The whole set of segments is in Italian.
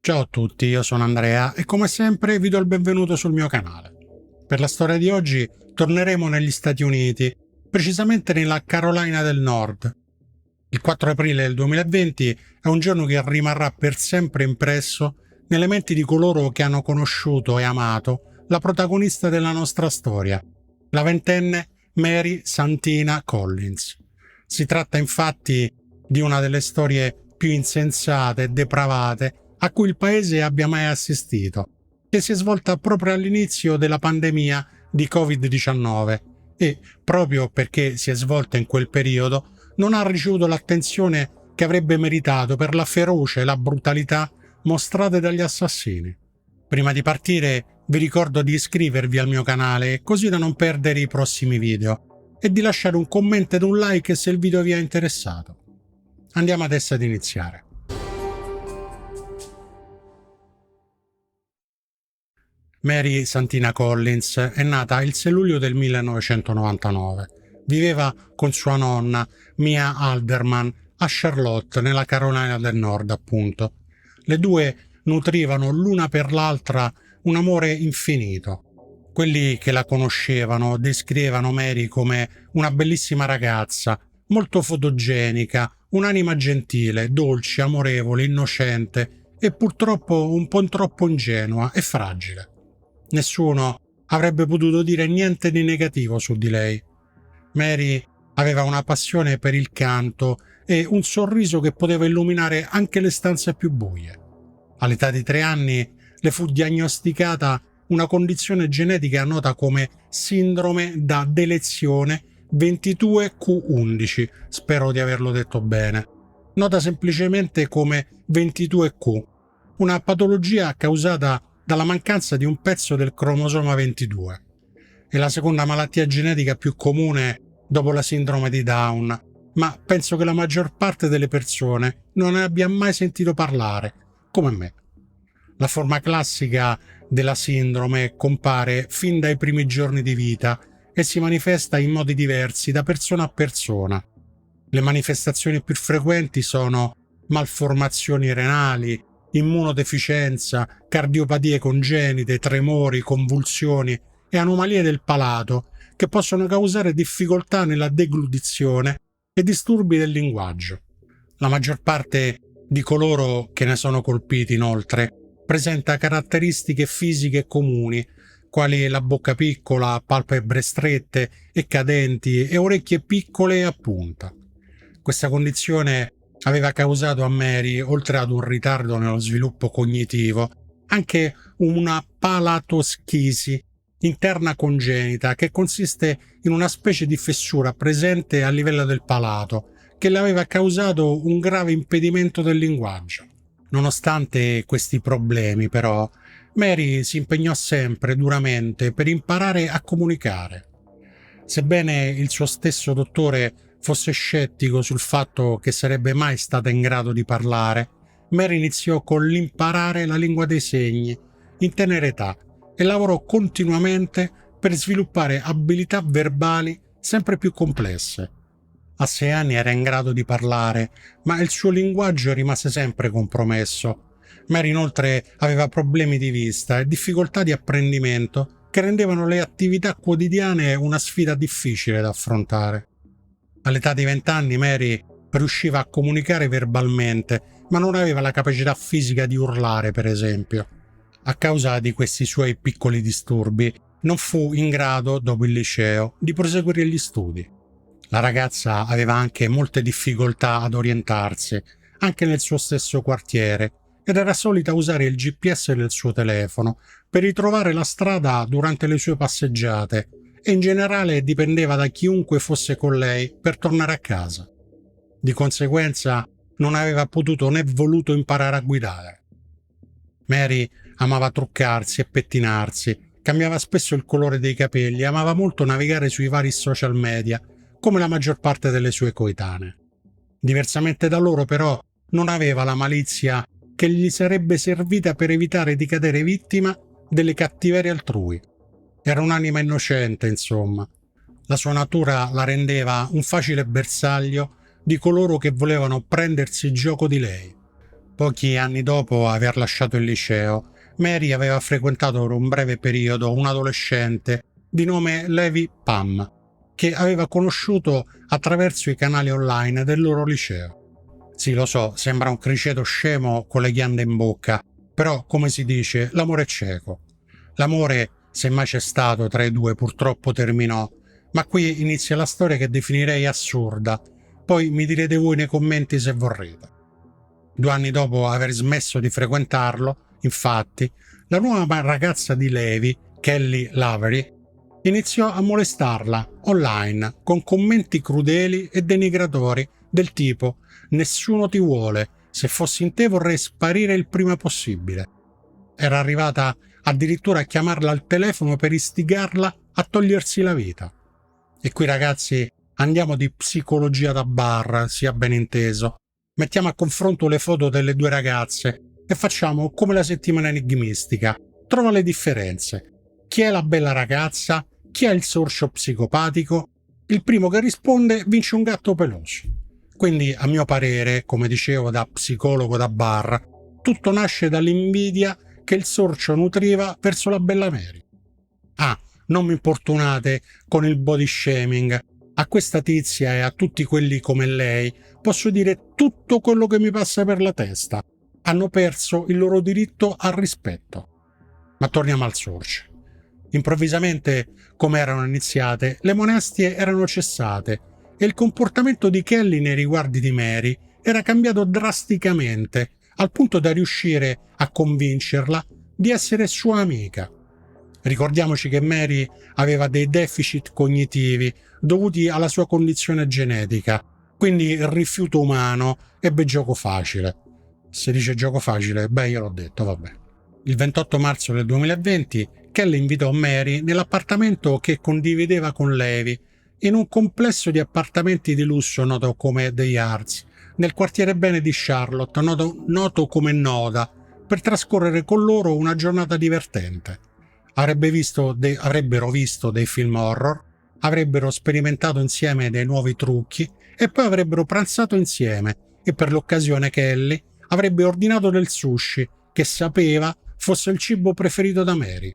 Ciao a tutti, io sono Andrea e come sempre vi do il benvenuto sul mio canale. Per la storia di oggi torneremo negli Stati Uniti, precisamente nella Carolina del Nord. Il 4 aprile del 2020 è un giorno che rimarrà per sempre impresso nelle menti di coloro che hanno conosciuto e amato la protagonista della nostra storia, la ventenne Mary Santina Collins. Si tratta infatti di una delle storie più insensate e depravate a cui il paese abbia mai assistito, che si è svolta proprio all'inizio della pandemia di Covid-19 e, proprio perché si è svolta in quel periodo, non ha ricevuto l'attenzione che avrebbe meritato per la ferocia e la brutalità mostrate dagli assassini. Prima di partire vi ricordo di iscrivervi al mio canale così da non perdere i prossimi video e di lasciare un commento ed un like se il video vi è interessato. Andiamo adesso ad iniziare. Mary Santina Collins è nata il 6 luglio del 1999. Viveva con sua nonna, Mia Alderman, a Charlotte, nella Carolina del Nord, appunto. Le due nutrivano l'una per l'altra un amore infinito. Quelli che la conoscevano descrivevano Mary come una bellissima ragazza, molto fotogenica, un'anima gentile, dolce, amorevole, innocente e purtroppo un po' troppo ingenua e fragile. Nessuno avrebbe potuto dire niente di negativo su di lei. Mary aveva una passione per il canto e un sorriso che poteva illuminare anche le stanze più buie. All'età di 3 anni le fu diagnosticata una condizione genetica nota come sindrome da delezione 22q11, spero di averlo detto bene, nota semplicemente come 22q, una patologia causata dalla mancanza di un pezzo del cromosoma 22. È la seconda malattia genetica più comune dopo la sindrome di Down, ma penso che la maggior parte delle persone non ne abbia mai sentito parlare, come me. La forma classica della sindrome compare fin dai primi giorni di vita e si manifesta in modi diversi da persona a persona. Le manifestazioni più frequenti sono malformazioni renali, immunodeficienza, cardiopatie congenite, tremori, convulsioni e anomalie del palato che possono causare difficoltà nella deglutizione e disturbi del linguaggio. La maggior parte di coloro che ne sono colpiti, inoltre, presenta caratteristiche fisiche comuni, quali la bocca piccola, palpebre strette e cadenti e orecchie piccole e a punta. Questa condizione aveva causato a Mary, oltre ad un ritardo nello sviluppo cognitivo, anche una palatoschisi interna congenita che consiste in una specie di fessura presente a livello del palato che le aveva causato un grave impedimento del linguaggio. Nonostante questi problemi, però, Mary si impegnò sempre duramente per imparare a comunicare. Sebbene il suo stesso dottore fosse scettico sul fatto che sarebbe mai stata in grado di parlare, Mary iniziò con l'imparare la lingua dei segni in tenera età e lavorò continuamente per sviluppare abilità verbali sempre più complesse. A 6 anni era in grado di parlare, ma il suo linguaggio rimase sempre compromesso. Mary inoltre aveva problemi di vista e difficoltà di apprendimento che rendevano le attività quotidiane una sfida difficile da affrontare. All'età di 20 anni Mary riusciva a comunicare verbalmente, ma non aveva la capacità fisica di urlare, per esempio. A causa di questi suoi piccoli disturbi, non fu in grado, dopo il liceo, di proseguire gli studi. La ragazza aveva anche molte difficoltà ad orientarsi, anche nel suo stesso quartiere, ed era solita usare il GPS del suo telefono per ritrovare la strada durante le sue passeggiate e in generale dipendeva da chiunque fosse con lei per tornare a casa. Di conseguenza non aveva potuto né voluto imparare a guidare. Mary amava truccarsi e pettinarsi, cambiava spesso il colore dei capelli e amava molto navigare sui vari social media, come la maggior parte delle sue coetanee. Diversamente da loro, però, non aveva la malizia che gli sarebbe servita per evitare di cadere vittima delle cattiverie altrui. Era un'anima innocente, insomma. La sua natura la rendeva un facile bersaglio di coloro che volevano prendersi gioco di lei. Pochi anni dopo aver lasciato il liceo, Mary aveva frequentato per un breve periodo un adolescente di nome Levi Pam, che aveva conosciuto attraverso i canali online del loro liceo. Sì, lo so, sembra un criceto scemo con le ghiande in bocca, però, come si dice, l'amore è cieco. L'amore, se mai c'è stato tra i due, purtroppo terminò, ma qui inizia la storia che definirei assurda. Poi mi direte voi nei commenti se vorrete. 2 anni dopo aver smesso di frequentarlo, infatti, la nuova ragazza di Levi, Kelly Lavery, iniziò a molestarla online con commenti crudeli e denigratori del tipo «Nessuno ti vuole, se fossi in te vorrei sparire il prima possibile». Era arrivata addirittura a chiamarla al telefono per istigarla a togliersi la vita. E qui, ragazzi, andiamo di psicologia da bar, sia ben inteso. Mettiamo a confronto le foto delle due ragazze e facciamo come la settimana enigmistica. Trova le differenze. Chi è la bella ragazza? Chi è il sorcio psicopatico? Il primo che risponde vince un gatto peloso. Quindi, a mio parere, come dicevo da psicologo da bar, tutto nasce dall'invidia che il sorcio nutriva verso la bella Mary. Ah, non mi importunate con il body shaming. A questa tizia e a tutti quelli come lei posso dire tutto quello che mi passa per la testa. Hanno perso il loro diritto al rispetto. Ma torniamo al sorcio. Improvvisamente, come erano iniziate, le molestie erano cessate e il comportamento di Kelly nei riguardi di Mary era cambiato drasticamente, al punto da riuscire a convincerla di essere sua amica. Ricordiamoci che Mary aveva dei deficit cognitivi dovuti alla sua condizione genetica, quindi il rifiuto umano ebbe gioco facile. Se dice gioco facile, beh, io l'ho detto, vabbè. Il 28 marzo del 2020 Kelly invitò Mary nell'appartamento che condivideva con Levi, in un complesso di appartamenti di lusso noto come The Yards, nel quartiere bene di Charlotte, noto come Noda, per trascorrere con loro una giornata divertente. Avrebbero visto dei film horror, avrebbero sperimentato insieme dei nuovi trucchi e poi avrebbero pranzato insieme e per l'occasione Kelly avrebbe ordinato del sushi che sapeva fosse il cibo preferito da Mary.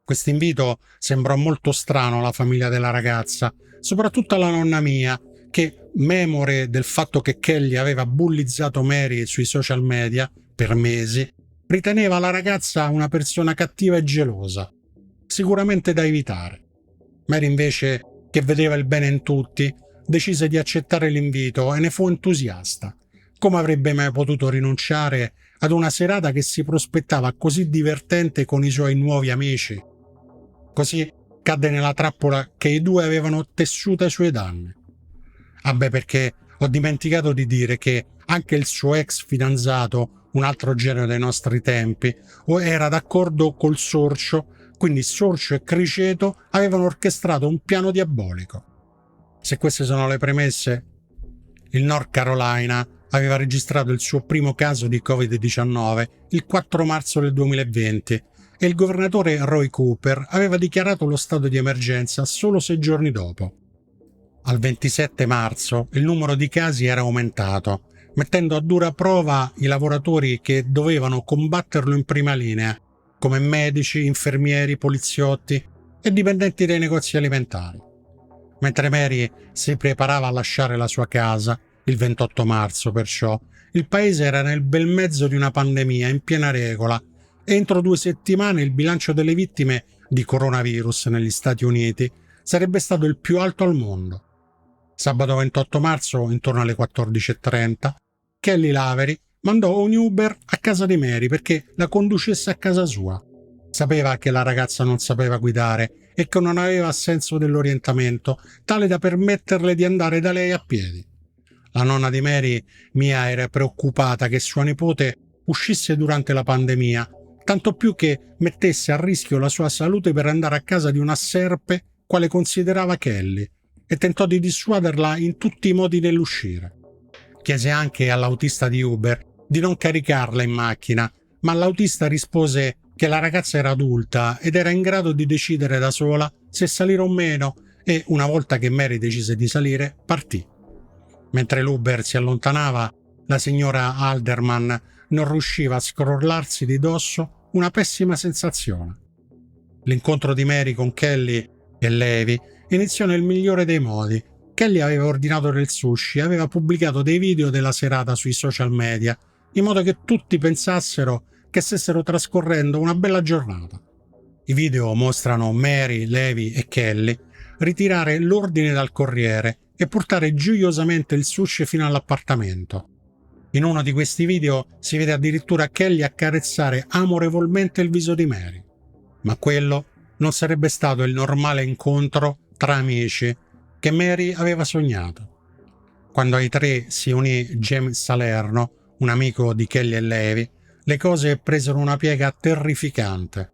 Quest'invito sembrò molto strano alla famiglia della ragazza, soprattutto alla nonna mia, che, memore del fatto che Kelly aveva bullizzato Mary sui social media per mesi, riteneva la ragazza una persona cattiva e gelosa, sicuramente da evitare. Mary invece, che vedeva il bene in tutti, decise di accettare l'invito e ne fu entusiasta. Come avrebbe mai potuto rinunciare ad una serata che si prospettava così divertente con i suoi nuovi amici? Così cadde nella trappola che i due avevano tessuto ai suoi danni. Ah beh, perché ho dimenticato di dire che anche il suo ex fidanzato, un altro genio dei nostri tempi, era d'accordo col sorcio, quindi sorcio e criceto avevano orchestrato un piano diabolico. Se queste sono le premesse, il North Carolina aveva registrato il suo primo caso di Covid-19 il 4 marzo del 2020 e il governatore Roy Cooper aveva dichiarato lo stato di emergenza solo 6 giorni dopo. Al 27 marzo il numero di casi era aumentato, mettendo a dura prova i lavoratori che dovevano combatterlo in prima linea, come medici, infermieri, poliziotti e dipendenti dei negozi alimentari. Mentre Mary si preparava a lasciare la sua casa, il 28 marzo perciò, il paese era nel bel mezzo di una pandemia in piena regola e entro 2 settimane il bilancio delle vittime di coronavirus negli Stati Uniti sarebbe stato il più alto al mondo. Sabato 28 marzo, intorno alle 14:30, Kelly Lavery mandò un Uber a casa di Mary perché la conducesse a casa sua. Sapeva che la ragazza non sapeva guidare e che non aveva senso dell'orientamento, tale da permetterle di andare da lei a piedi. La nonna di Mary, Mia, era preoccupata che sua nipote uscisse durante la pandemia, tanto più che mettesse a rischio la sua salute per andare a casa di una serpe quale considerava Kelly, e tentò di dissuaderla in tutti i modi nell'uscire. Chiese anche all'autista di Uber di non caricarla in macchina, ma l'autista rispose che la ragazza era adulta ed era in grado di decidere da sola se salire o meno e, una volta che Mary decise di salire, partì. Mentre l'Uber si allontanava, la signora Alderman non riusciva a scrollarsi di dosso una pessima sensazione. L'incontro di Mary con Kelly e Levi iniziò nel migliore dei modi. Kelly aveva ordinato del sushi e aveva pubblicato dei video della serata sui social media, in modo che tutti pensassero che stessero trascorrendo una bella giornata. I video mostrano Mary, Levi e Kelly ritirare l'ordine dal corriere e portare gioiosamente il sushi fino all'appartamento. In uno di questi video si vede addirittura Kelly accarezzare amorevolmente il viso di Mary. Ma quello non sarebbe stato il normale incontro tra amici che Mary aveva sognato. Quando ai tre si unì James Salerno, un amico di Kelly e Levi, le cose presero una piega terrificante.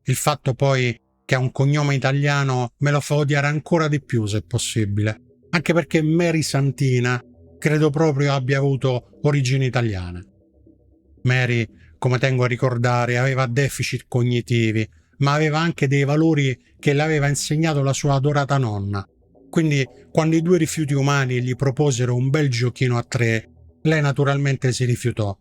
Il fatto poi che ha un cognome italiano me lo fa odiare ancora di più, se possibile, anche perché Mary Santina credo proprio abbia avuto origini italiane. Mary, come tengo a ricordare, aveva deficit cognitivi, ma aveva anche dei valori che le aveva insegnato la sua adorata nonna. Quindi, quando i due rifiuti umani gli proposero un bel giochino a tre, lei naturalmente si rifiutò.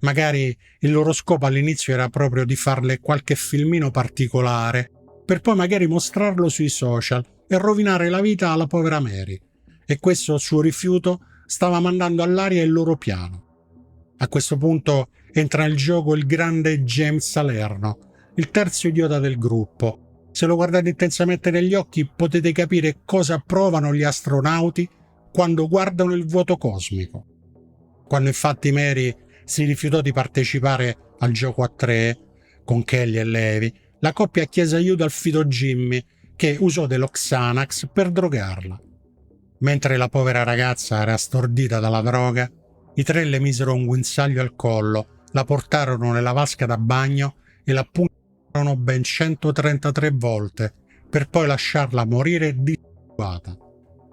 Magari il loro scopo all'inizio era proprio di farle qualche filmino particolare, per poi magari mostrarlo sui social e rovinare la vita alla povera Mary. E questo suo rifiuto stava mandando all'aria il loro piano. A questo punto entra in gioco il grande James Salerno, il terzo idiota del gruppo. Se lo guardate intensamente negli occhi potete capire cosa provano gli astronauti quando guardano il vuoto cosmico. Quando infatti Mary si rifiutò di partecipare al gioco a tre con Kelly e Levi, la coppia chiese aiuto al fido Jimmy, che usò dello Xanax per drogarla. Mentre la povera ragazza era stordita dalla droga, i tre le misero un guinzaglio al collo, la portarono nella vasca da bagno e la puntarono ben 133 volte, per poi lasciarla morire disguata.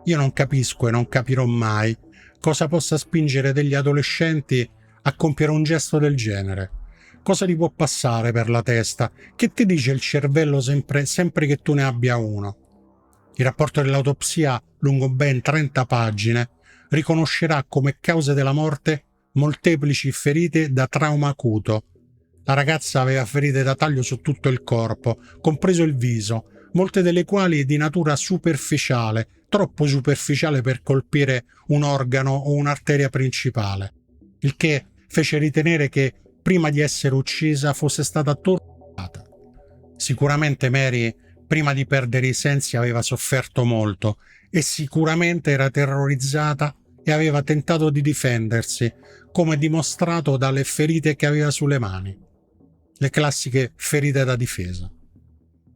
Io non capisco e non capirò mai cosa possa spingere degli adolescenti a compiere un gesto del genere. Cosa gli può passare per la testa? Che ti dice il cervello sempre che tu ne abbia uno? Il rapporto dell'autopsia, lungo ben 30 pagine, riconoscerà come cause della morte molteplici ferite da trauma acuto. La ragazza aveva ferite da taglio su tutto il corpo, compreso il viso, molte delle quali di natura superficiale, troppo superficiale per colpire un organo o un'arteria principale, il che fece ritenere che prima di essere uccisa fosse stata torturata. Sicuramente Mary, prima di perdere i sensi, aveva sofferto molto e sicuramente era terrorizzata e aveva tentato di difendersi, come dimostrato dalle ferite che aveva sulle mani. Le classiche ferite da difesa.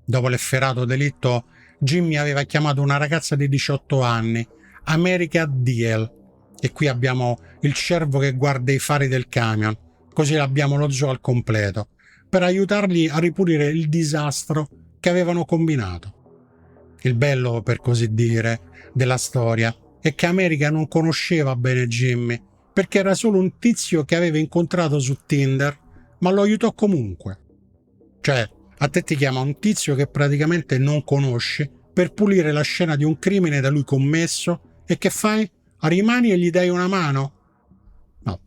Dopo l'efferato delitto, Jimmy aveva chiamato una ragazza di 18 anni, America Diel, e qui abbiamo il cervo che guarda i fari del camion, così abbiamo lo zoo al completo, per aiutarli a ripulire il disastro che avevano combinato. Il bello, per così dire, della storia è che America non conosceva bene Jimmy, perché era solo un tizio che aveva incontrato su Tinder, ma lo aiutò comunque. Cioè, a te ti chiama un tizio che praticamente non conosci per pulire la scena di un crimine da lui commesso e che fai? Rimani e gli dai una mano? No.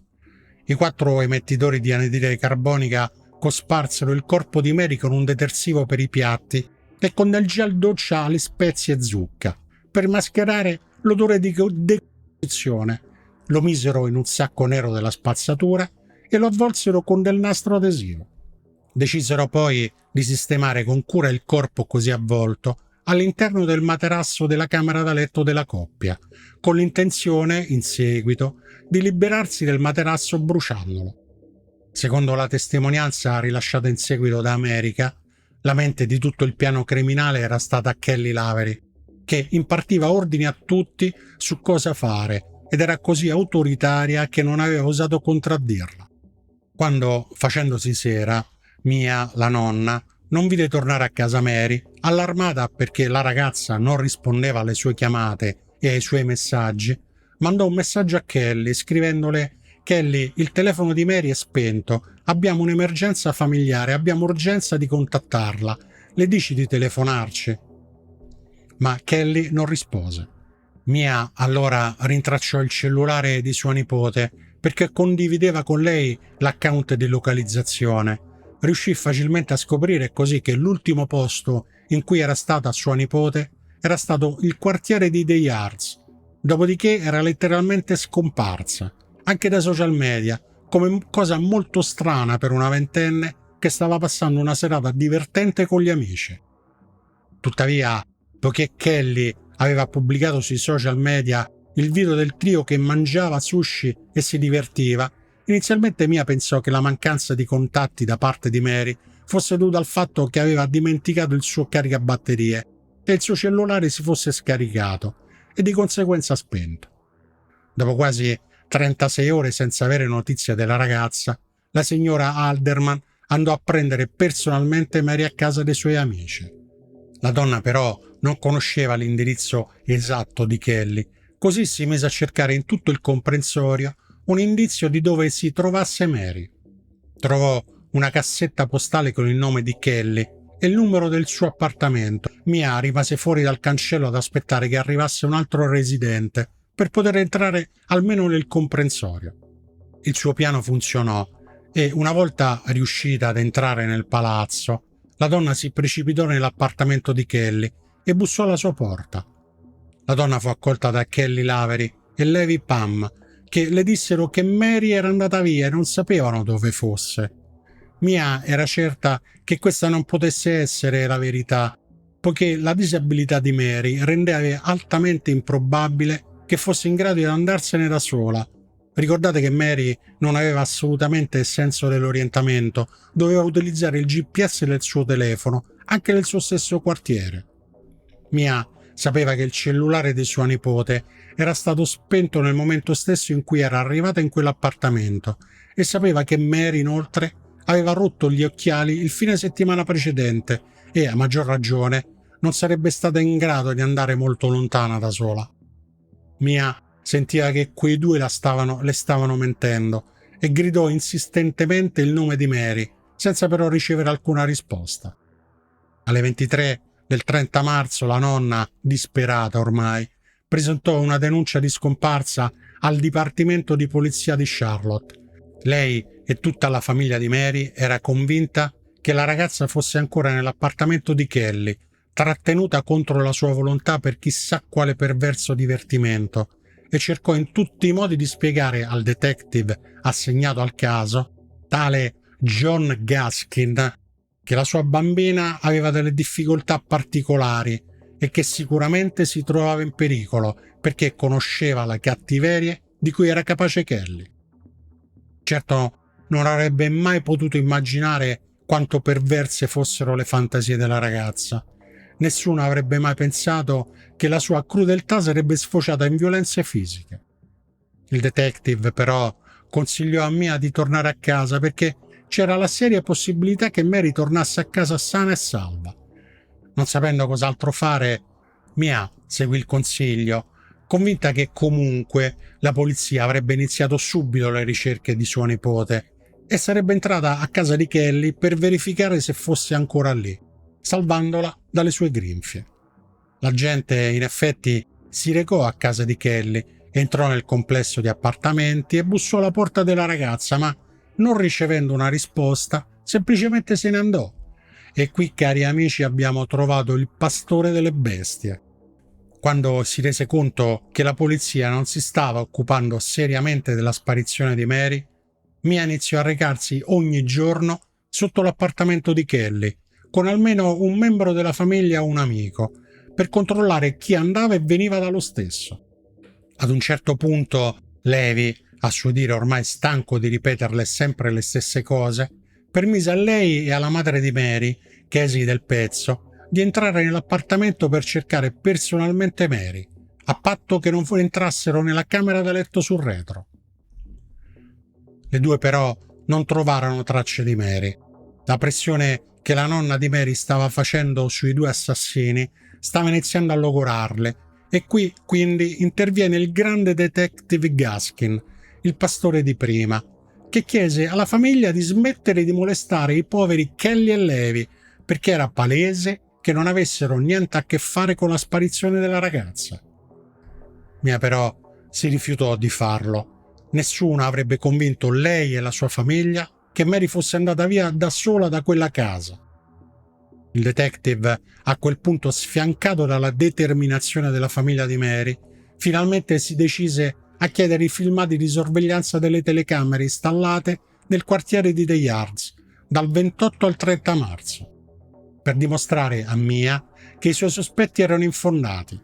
I 4 emettitori di anidride carbonica cosparsero il corpo di Mary con un detersivo per i piatti e con del gel doccia alle spezie e zucca, per mascherare l'odore di decomposizione. Lo misero in un sacco nero della spazzatura e lo avvolsero con del nastro adesivo. Decisero poi di sistemare con cura il corpo così avvolto all'interno del materasso della camera da letto della coppia, con l'intenzione, in seguito, di liberarsi del materasso bruciandolo. Secondo la testimonianza rilasciata in seguito da America, la mente di tutto il piano criminale era stata Kelly Lavery, che impartiva ordini a tutti su cosa fare ed era così autoritaria che non aveva osato contraddirla. Quando, facendosi sera, Mia, la nonna, non vide tornare a casa Mary, allarmata perché la ragazza non rispondeva alle sue chiamate e ai suoi messaggi, mandò un messaggio a Kelly scrivendole: «Kelly, il telefono di Mary è spento, abbiamo un'emergenza familiare, abbiamo urgenza di contattarla, le dici di telefonarci?» Ma Kelly non rispose. Mia allora rintracciò il cellulare di sua nipote perché condivideva con lei l'account di localizzazione. Riuscì facilmente a scoprire così che l'ultimo posto in cui era stata sua nipote era stato il quartiere di The Yards. Dopodiché era letteralmente scomparsa, anche dai social media, come cosa molto strana per una ventenne che stava passando una serata divertente con gli amici. Tuttavia, poiché Kelly aveva pubblicato sui social media il video del trio che mangiava sushi e si divertiva, inizialmente Mia pensò che la mancanza di contatti da parte di Mary fosse dovuta al fatto che aveva dimenticato il suo caricabatterie e il suo cellulare si fosse scaricato e di conseguenza spento. Dopo quasi 36 ore senza avere notizia della ragazza, la signora Alderman andò a prendere personalmente Mary a casa dei suoi amici. La donna però non conosceva l'indirizzo esatto di Kelly, così si mise a cercare in tutto il comprensorio un indizio di dove si trovasse Mary. Trovò una cassetta postale con il nome di Kelly e il numero del suo appartamento. Mia rimase fuori dal cancello ad aspettare che arrivasse un altro residente per poter entrare almeno nel comprensorio. Il suo piano funzionò e, una volta riuscita ad entrare nel palazzo, la donna si precipitò nell'appartamento di Kelly e bussò alla sua porta. La donna fu accolta da Kelly Lavery e Levi Pam, che le dissero che Mary era andata via e non sapevano dove fosse. Mia era certa che questa non potesse essere la verità, poiché la disabilità di Mary rendeva altamente improbabile che fosse in grado di andarsene da sola. Ricordate che Mary non aveva assolutamente il senso dell'orientamento, doveva utilizzare il GPS del suo telefono, anche nel suo stesso quartiere. Mia sapeva che il cellulare di sua nipote era stato spento nel momento stesso in cui era arrivata in quell'appartamento e sapeva che Mary, inoltre, aveva rotto gli occhiali il fine settimana precedente e, a maggior ragione, non sarebbe stata in grado di andare molto lontana da sola. Mia sentiva che quei due le stavano mentendo e gridò insistentemente il nome di Mary, senza però ricevere alcuna risposta. Alle 23 del 30 marzo la nonna, disperata ormai, presentò una denuncia di scomparsa al Dipartimento di Polizia di Charlotte. Lei e tutta la famiglia di Mary era convinta che la ragazza fosse ancora nell'appartamento di Kelly, trattenuta contro la sua volontà per chissà quale perverso divertimento, e cercò in tutti i modi di spiegare al detective assegnato al caso, tale John Gaskin, che la sua bambina aveva delle difficoltà particolari e che sicuramente si trovava in pericolo perché conosceva le cattiverie di cui era capace Kelly. Certo, non avrebbe mai potuto immaginare quanto perverse fossero le fantasie della ragazza. Nessuno avrebbe mai pensato che la sua crudeltà sarebbe sfociata in violenze fisiche. Il detective, però, consigliò a Mia di tornare a casa perché c'era la seria possibilità che Mary tornasse a casa sana e salva. Non sapendo cos'altro fare, Mia seguì il consiglio, convinta che comunque la polizia avrebbe iniziato subito le ricerche di sua nipote e sarebbe entrata a casa di Kelly per verificare se fosse ancora lì, salvandola dalle sue grinfie. L'agente, in effetti, si recò a casa di Kelly, entrò nel complesso di appartamenti e bussò alla porta della ragazza, ma non ricevendo una risposta, semplicemente se ne andò. E qui, cari amici, abbiamo trovato il pastore delle bestie. Quando si rese conto che la polizia non si stava occupando seriamente della sparizione di Mary, Mia iniziò a recarsi ogni giorno sotto l'appartamento di Kelly, con almeno un membro della famiglia o un amico, per controllare chi andava e veniva dallo stesso. Ad un certo punto, Levi, a suo dire ormai stanco di ripeterle sempre le stesse cose, permise a lei e alla madre di Mary, Casey del pezzo, di entrare nell'appartamento per cercare personalmente Mary, a patto che non entrassero nella camera da letto sul retro. Le due però non trovarono tracce di Mary. La pressione che la nonna di Mary stava facendo sui due assassini stava iniziando a logorarle e qui quindi interviene il grande detective Gaskin, il pastore di prima, che chiese alla famiglia di smettere di molestare i poveri Kelly e Levi perché era palese che non avessero niente a che fare con la sparizione della ragazza. Mia però si rifiutò di farlo. Nessuno avrebbe convinto lei e la sua famiglia che Mary fosse andata via da sola da quella casa. Il detective, a quel punto sfiancato dalla determinazione della famiglia di Mary, finalmente si decise a chiedere i filmati di sorveglianza delle telecamere installate nel quartiere di The Yards dal 28 al 30 marzo, per dimostrare a Mia che i suoi sospetti erano infondati.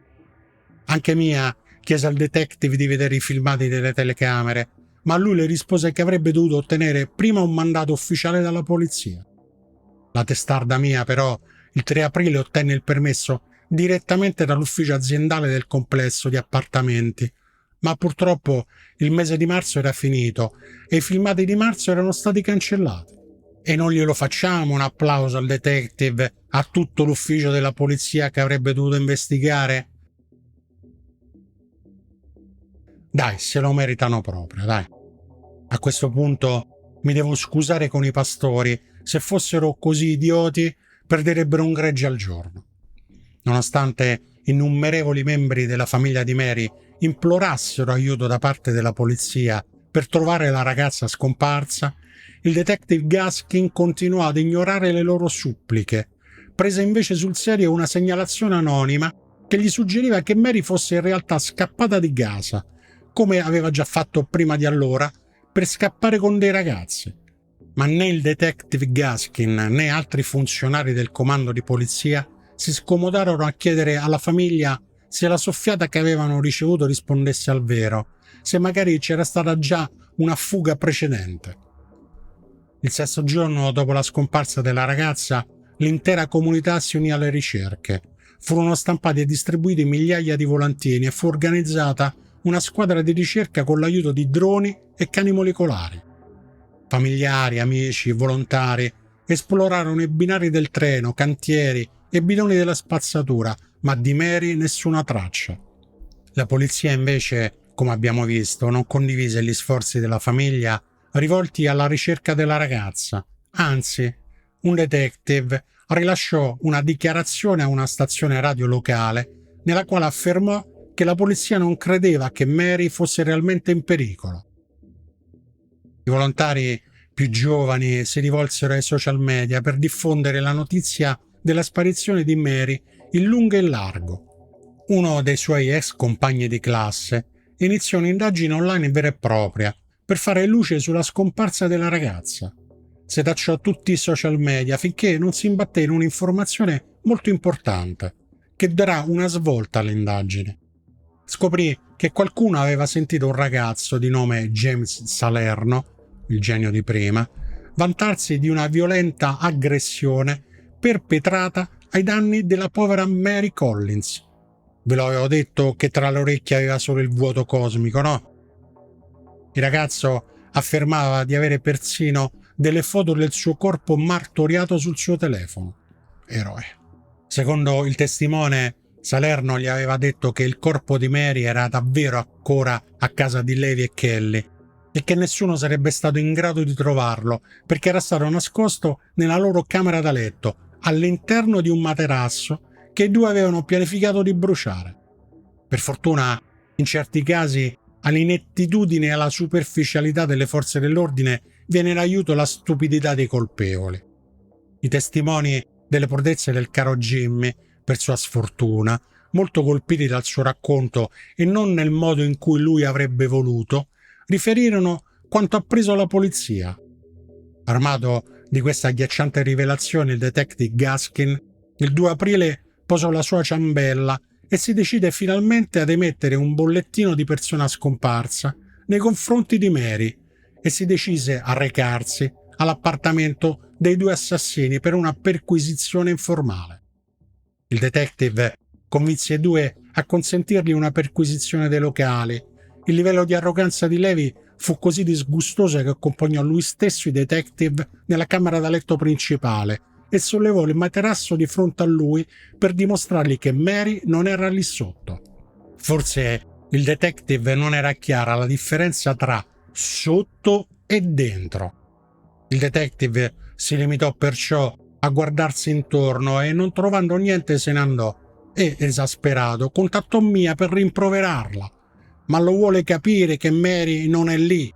Anche Mia chiese al detective di vedere i filmati delle telecamere, ma lui le rispose che avrebbe dovuto ottenere prima un mandato ufficiale dalla polizia. La testarda Mia, però, il 3 aprile ottenne il permesso direttamente dall'ufficio aziendale del complesso di appartamenti, ma purtroppo il mese di marzo era finito e i filmati di marzo erano stati cancellati. E non glielo facciamo un applauso al detective, a tutto l'ufficio della polizia che avrebbe dovuto investigare? Dai, se lo meritano proprio, dai. A questo punto mi devo scusare con i pastori, se fossero così idioti perderebbero un gregge al giorno. Nonostante innumerevoli membri della famiglia di Mary implorassero aiuto da parte della polizia per trovare la ragazza scomparsa, il detective Gaskin continuò ad ignorare le loro suppliche. Prese invece sul serio una segnalazione anonima che gli suggeriva che Mary fosse in realtà scappata di casa, come aveva già fatto prima di allora, per scappare con dei ragazzi. Ma né il detective Gaskin né altri funzionari del comando di polizia si scomodarono a chiedere alla famiglia se la soffiata che avevano ricevuto rispondesse al vero, se magari c'era stata già una fuga precedente. Il sesto giorno dopo la scomparsa della ragazza, l'intera comunità si unì alle ricerche. Furono stampati e distribuiti migliaia di volantini e fu organizzata una squadra di ricerca con l'aiuto di droni e cani molecolari. Familiari, amici, volontari esplorarono i binari del treno, cantieri e bidoni della spazzatura, ma di Mary nessuna traccia. La polizia invece, come abbiamo visto, non condivise gli sforzi della famiglia rivolti alla ricerca della ragazza. Anzi, un detective rilasciò una dichiarazione a una stazione radio locale nella quale affermò che la polizia non credeva che Mary fosse realmente in pericolo. I volontari più giovani si rivolsero ai social media per diffondere la notizia della sparizione di Mary in lungo e in largo. Uno dei suoi ex compagni di classe iniziò un'indagine online vera e propria per fare luce sulla scomparsa della ragazza. Setacciò tutti i social media finché non si imbatté in un'informazione molto importante che darà una svolta all'indagine. Scoprì che qualcuno aveva sentito un ragazzo di nome James Salerno, il genio di prima, vantarsi di una violenta aggressione perpetrata ai danni della povera Mary Collins. Ve lo avevo detto che tra le orecchie aveva solo il vuoto cosmico, no? Il ragazzo affermava di avere persino delle foto del suo corpo martoriato sul suo telefono. Eroe. Secondo il testimone, Salerno gli aveva detto che il corpo di Mary era davvero ancora a casa di Levi e Kelly e che nessuno sarebbe stato in grado di trovarlo perché era stato nascosto nella loro camera da letto, all'interno di un materasso che i due avevano pianificato di bruciare. Per fortuna, in certi casi, all'inettitudine e alla superficialità delle forze dell'ordine viene in aiuto la stupidità dei colpevoli. I testimoni delle prodezze del caro Jimmy, per sua sfortuna, molto colpiti dal suo racconto e non nel modo in cui lui avrebbe voluto, riferirono quanto appreso alla polizia. Armato di questa agghiacciante rivelazione, il detective Gaskin il 2 aprile posò la sua ciambella e si decide finalmente ad emettere un bollettino di persona scomparsa nei confronti di Mary e si decise a recarsi all'appartamento dei due assassini per una perquisizione informale. Il detective convinse i due a consentirgli una perquisizione dei locali. Il livello di arroganza di Levi fu così disgustoso che accompagnò lui stesso i detective nella camera da letto principale e sollevò il materasso di fronte a lui per dimostrargli che Mary non era lì sotto. Forse il detective non era chiara la differenza tra sotto e dentro. Il detective si limitò perciò a guardarsi intorno e, non trovando niente, se ne andò e, esasperato, contattò Mia per rimproverarla. ma lo vuole capire che Mary non è lì.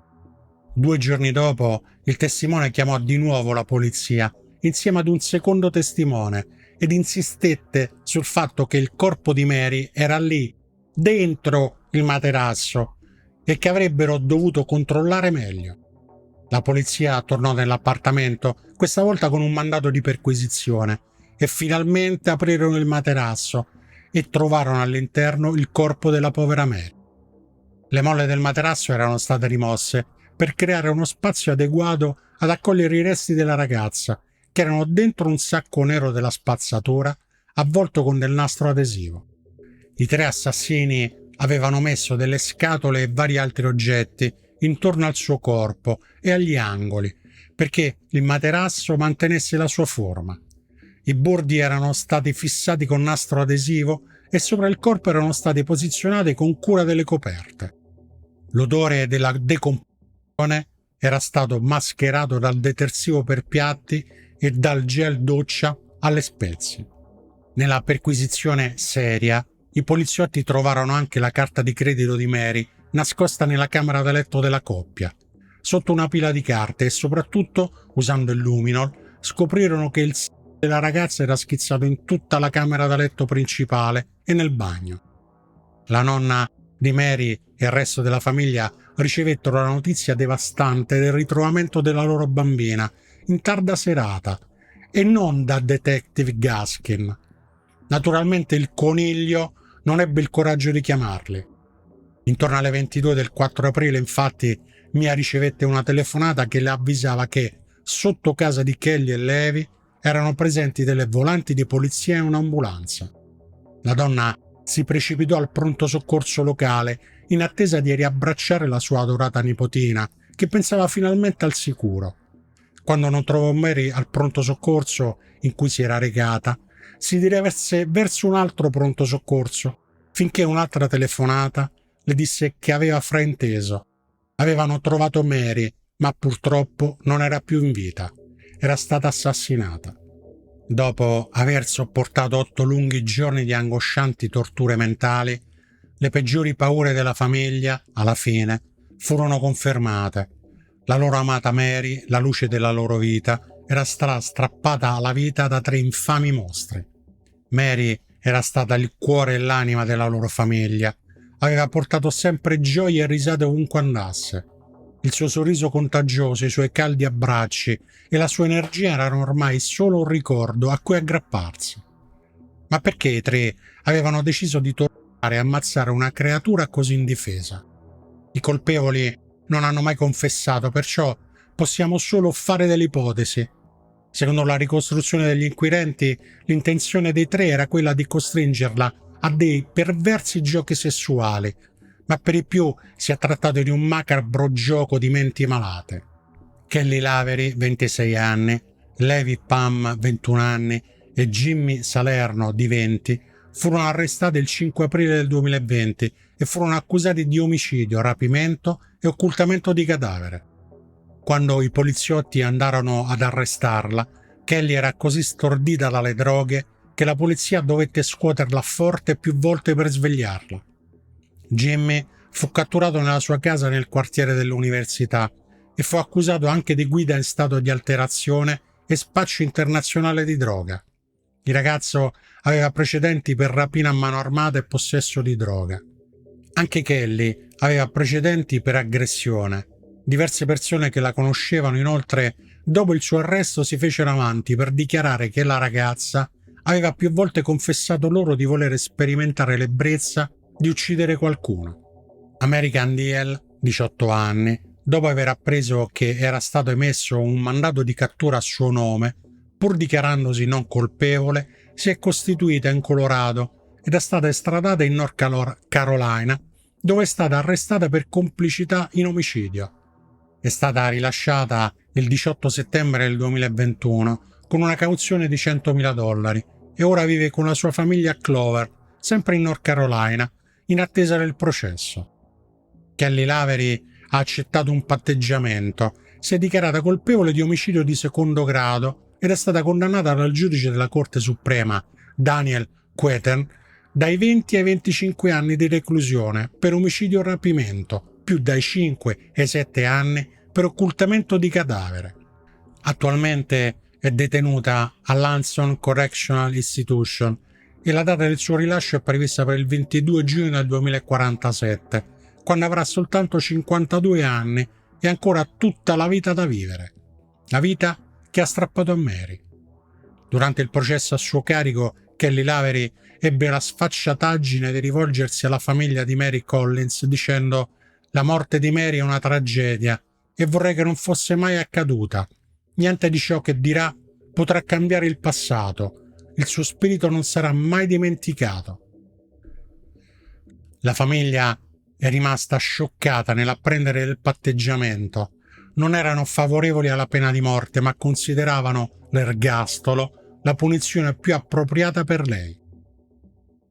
2 giorni dopo, il testimone chiamò di nuovo la polizia, insieme ad un secondo testimone, ed insistette sul fatto che il corpo di Mary era lì, dentro il materasso, e che avrebbero dovuto controllare meglio. La polizia tornò nell'appartamento, questa volta con un mandato di perquisizione, e finalmente aprirono il materasso e trovarono all'interno il corpo della povera Mary. Le molle del materasso erano state rimosse per creare uno spazio adeguato ad accogliere i resti della ragazza, che erano dentro un sacco nero della spazzatura avvolto con del nastro adesivo. I 3 assassini avevano messo delle scatole e vari altri oggetti intorno al suo corpo e agli angoli, perché il materasso mantenesse la sua forma. I bordi erano stati fissati con nastro adesivo e sopra il corpo erano stati posizionati con cura delle coperte. L'odore della decomposizione era stato mascherato dal detersivo per piatti e dal gel doccia alle spezie. Nella perquisizione seria, i poliziotti trovarono anche la carta di credito di Mary nascosta nella camera da letto della coppia. Sotto una pila di carte e soprattutto, usando il luminol, scoprirono che il sangue della ragazza era schizzato in tutta la camera da letto principale e nel bagno. La nonna di Mary e il resto della famiglia ricevettero la notizia devastante del ritrovamento della loro bambina in tarda serata, e non da Detective Gaskin. Naturalmente il coniglio non ebbe il coraggio di chiamarli. Intorno alle 22 del 4 aprile, infatti, Mia ricevette una telefonata che le avvisava che sotto casa di Kelly e Levi erano presenti delle volanti di polizia e un'ambulanza. La donna si precipitò al pronto soccorso locale in attesa di riabbracciare la sua adorata nipotina, che pensava finalmente al sicuro. Quando non trovò Mary al pronto soccorso in cui si era recata, si diresse verso un altro pronto soccorso, finché un'altra telefonata le disse che aveva frainteso. Avevano trovato Mary, ma purtroppo non era più in vita. Era stata assassinata. Dopo aver sopportato 8 lunghi giorni di angoscianti torture mentali, le peggiori paure della famiglia, alla fine, furono confermate. La loro amata Mary, la luce della loro vita, era stata strappata alla vita da 3 infami mostri. Mary era stata il cuore e l'anima della loro famiglia. Aveva portato sempre gioia e risate ovunque andasse. Il suo sorriso contagioso, i suoi caldi abbracci e la sua energia erano ormai solo un ricordo a cui aggrapparsi. Ma perché i 3 avevano deciso di tornare e ammazzare una creatura così indifesa? I colpevoli non hanno mai confessato, perciò possiamo solo fare delle ipotesi. Secondo la ricostruzione degli inquirenti, l'intenzione dei 3 era quella di costringerla a dei perversi giochi sessuali, ma per di più si è trattato di un macabro gioco di menti malate. Kelly Lavery, 26 anni, Levi Pam, 21 anni e Jimmy Salerno, di 20, furono arrestati il 5 aprile del 2020 e furono accusati di omicidio, rapimento e occultamento di cadavere. Quando i poliziotti andarono ad arrestarla, Kelly era così stordita dalle droghe che la polizia dovette scuoterla forte più volte per svegliarla. Jimmy fu catturato nella sua casa nel quartiere dell'università e fu accusato anche di guida in stato di alterazione e spaccio internazionale di droga. Il ragazzo aveva precedenti per rapina a mano armata e possesso di droga. Anche Kelly aveva precedenti per aggressione. Diverse persone che la conoscevano, inoltre, dopo il suo arresto si fecero avanti per dichiarare che la ragazza aveva più volte confessato loro di voler sperimentare l'ebbrezza di uccidere qualcuno. American Diel, 18 anni, dopo aver appreso che era stato emesso un mandato di cattura a suo nome, pur dichiarandosi non colpevole, si è costituita in Colorado ed è stata estradata in North Carolina, dove è stata arrestata per complicità in omicidio. È stata rilasciata il 18 settembre del 2021 con una cauzione di $100.000 e ora vive con la sua famiglia a Clover, sempre in North Carolina, in attesa del processo. Kelly Lavery ha accettato un patteggiamento, si è dichiarata colpevole di omicidio di secondo grado ed è stata condannata dal giudice della Corte Suprema, Daniel Queten, dai 20 ai 25 anni di reclusione per omicidio o rapimento, più dai 5 ai 7 anni per occultamento di cadavere. Attualmente è detenuta all'Anson Correctional Institution e la data del suo rilascio è prevista per il 22 giugno del 2047, quando avrà soltanto 52 anni e ancora tutta la vita da vivere. La vita che ha strappato a Mary. Durante il processo a suo carico, Kelly Lavery ebbe la sfacciataggine di rivolgersi alla famiglia di Mary Collins dicendo: «La morte di Mary è una tragedia e vorrei che non fosse mai accaduta. Niente di ciò che dirà potrà cambiare il passato. Il suo spirito non sarà mai dimenticato». La famiglia è rimasta scioccata nell'apprendere del patteggiamento. Non erano favorevoli alla pena di morte, ma consideravano l'ergastolo la punizione più appropriata per lei.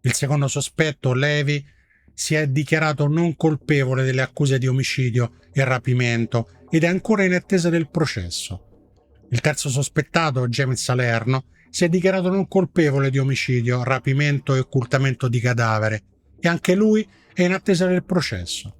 Il secondo sospetto, Levi, si è dichiarato non colpevole delle accuse di omicidio e rapimento ed è ancora in attesa del processo. Il terzo sospettato, James Salerno, si è dichiarato non colpevole di omicidio, rapimento e occultamento di cadavere e anche lui è in attesa del processo.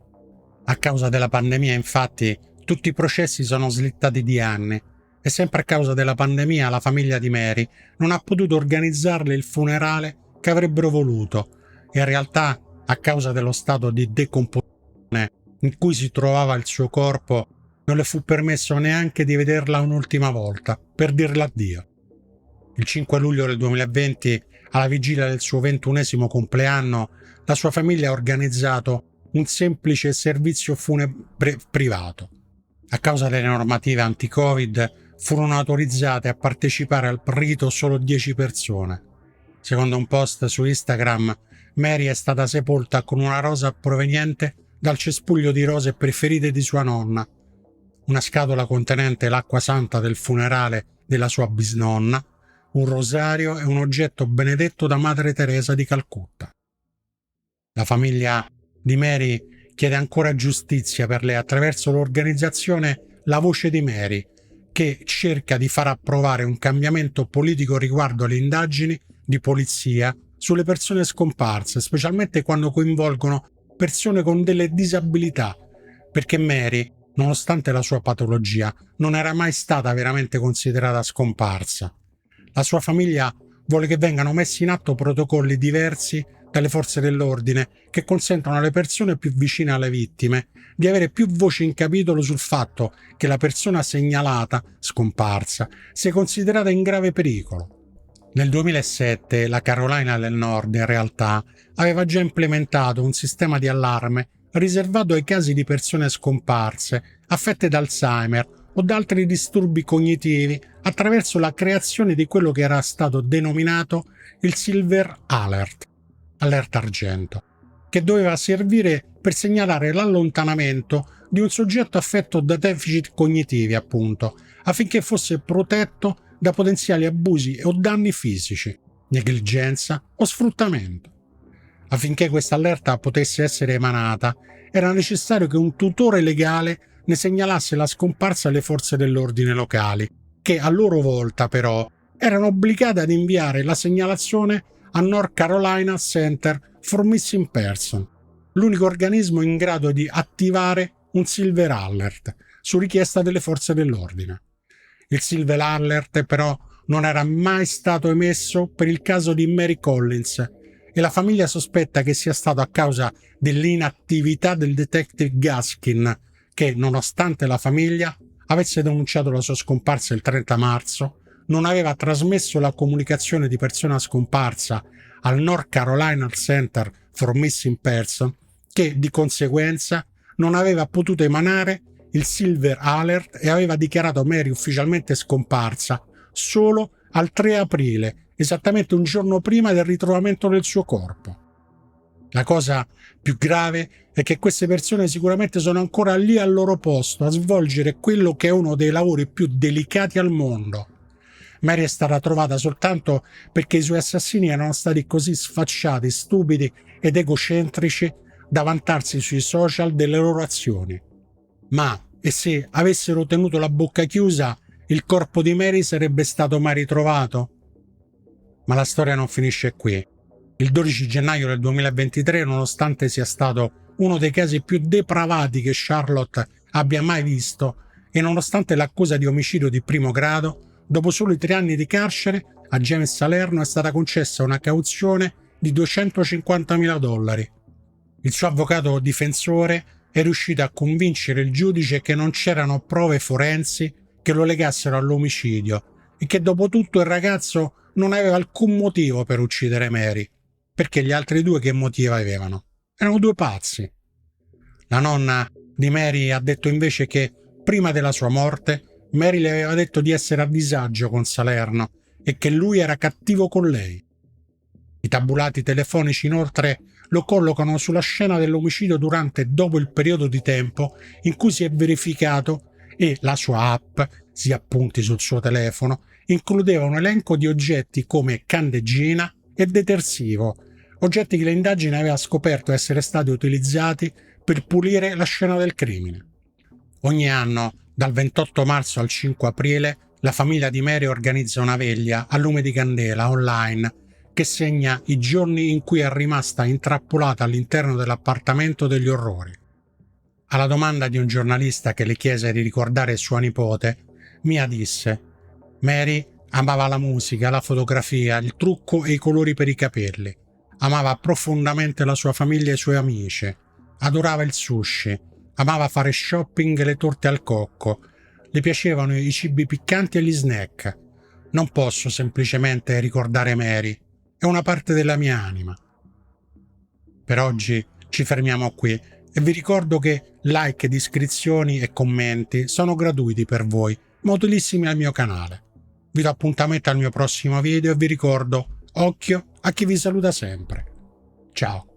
A causa della pandemia, infatti, tutti i processi sono slittati di anni e sempre a causa della pandemia la famiglia di Mary non ha potuto organizzarle il funerale che avrebbero voluto e in realtà, a causa dello stato di decomposizione in cui si trovava il suo corpo, non le fu permesso neanche di vederla un'ultima volta per dirle addio. Il 5 luglio del 2020, alla vigilia del suo 21esimo compleanno, la sua famiglia ha organizzato un semplice servizio funebre privato. A causa delle normative anti-Covid furono autorizzate a partecipare al rito solo 10 persone. Secondo un post su Instagram, Mary è stata sepolta con una rosa proveniente dal cespuglio di rose preferite di sua nonna, una scatola contenente l'acqua santa del funerale della sua bisnonna, un rosario e un oggetto benedetto da Madre Teresa di Calcutta. La famiglia di Mary chiede ancora giustizia per lei attraverso l'organizzazione La Voce di Mary, che cerca di far approvare un cambiamento politico riguardo alle indagini di polizia sulle persone scomparse, specialmente quando coinvolgono persone con delle disabilità, perché Mary, nonostante la sua patologia, non era mai stata veramente considerata scomparsa. La sua famiglia vuole che vengano messi in atto protocolli diversi dalle forze dell'ordine che consentono alle persone più vicine alle vittime di avere più voce in capitolo sul fatto che la persona segnalata, scomparsa, sia considerata in grave pericolo. Nel 2007 la Carolina del Nord, in realtà, aveva già implementato un sistema di allarme riservato ai casi di persone scomparse, affette da Alzheimer o da altri disturbi cognitivi attraverso la creazione di quello che era stato denominato il Silver Alert, allerta argento, che doveva servire per segnalare l'allontanamento di un soggetto affetto da deficit cognitivi, appunto, affinché fosse protetto da potenziali abusi o danni fisici, negligenza o sfruttamento. Affinché questa allerta potesse essere emanata, era necessario che un tutore legale ne segnalasse la scomparsa alle forze dell'ordine locali, che a loro volta però erano obbligate ad inviare la segnalazione al North Carolina Center for Missing Persons, l'unico organismo in grado di attivare un Silver Alert su richiesta delle forze dell'ordine. Il Silver Alert però non era mai stato emesso per il caso di Mary Collins e la famiglia sospetta che sia stato a causa dell'inattività del detective Gaskin che, nonostante la famiglia avesse denunciato la sua scomparsa il 30 marzo, non aveva trasmesso la comunicazione di persona scomparsa al North Carolina Center for Missing Persons, che di conseguenza non aveva potuto emanare il Silver Alert e aveva dichiarato Mary ufficialmente scomparsa solo al 3 aprile, esattamente un giorno prima del ritrovamento del suo corpo. La cosa più grave è che queste persone sicuramente sono ancora lì al loro posto a svolgere quello che è uno dei lavori più delicati al mondo. Mary è stata trovata soltanto perché i suoi assassini erano stati così sfacciati, stupidi ed egocentrici da vantarsi sui social delle loro azioni. Ma, e se avessero tenuto la bocca chiusa, il corpo di Mary sarebbe stato mai ritrovato? Ma la storia non finisce qui. Il 12 gennaio del 2023, nonostante sia stato uno dei casi più depravati che Charlotte abbia mai visto e nonostante l'accusa di omicidio di primo grado, dopo soli 3 anni di carcere, a James Salerno è stata concessa una cauzione di $250.000. Il suo avvocato difensore è riuscito a convincere il giudice che non c'erano prove forensi che lo legassero all'omicidio e che dopo tutto il ragazzo non aveva alcun motivo per uccidere Mary, perché gli altri 2 che motivo avevano? Erano 2 pazzi. La nonna di Mary ha detto invece che prima della sua morte Mary le aveva detto di essere a disagio con Salerno e che lui era cattivo con lei. I tabulati telefonici inoltre lo collocano sulla scena dell'omicidio durante e dopo il periodo di tempo in cui si è verificato e la sua app, si appunti sul suo telefono, includeva un elenco di oggetti come candeggina e detersivo, oggetti che l'indagine aveva scoperto essere stati utilizzati per pulire la scena del crimine. Ogni anno, dal 28 marzo al 5 aprile, la famiglia di Mary organizza una veglia a lume di candela online che segna i giorni in cui è rimasta intrappolata all'interno dell'appartamento degli orrori. Alla domanda di un giornalista che le chiese di ricordare sua nipote, Mia disse: Mary amava la musica, la fotografia, il trucco e i colori per i capelli. Amava profondamente la sua famiglia e i suoi amici. Adorava il sushi. Amava fare shopping e le torte al cocco. Le piacevano i cibi piccanti e gli snack. Non posso semplicemente ricordare Mary. È una parte della mia anima. Per oggi ci fermiamo qui e vi ricordo che like, iscrizioni e commenti sono gratuiti per voi, ma utilissimi al mio canale. Vi do appuntamento al mio prossimo video e vi ricordo, occhio a chi vi saluta sempre. Ciao!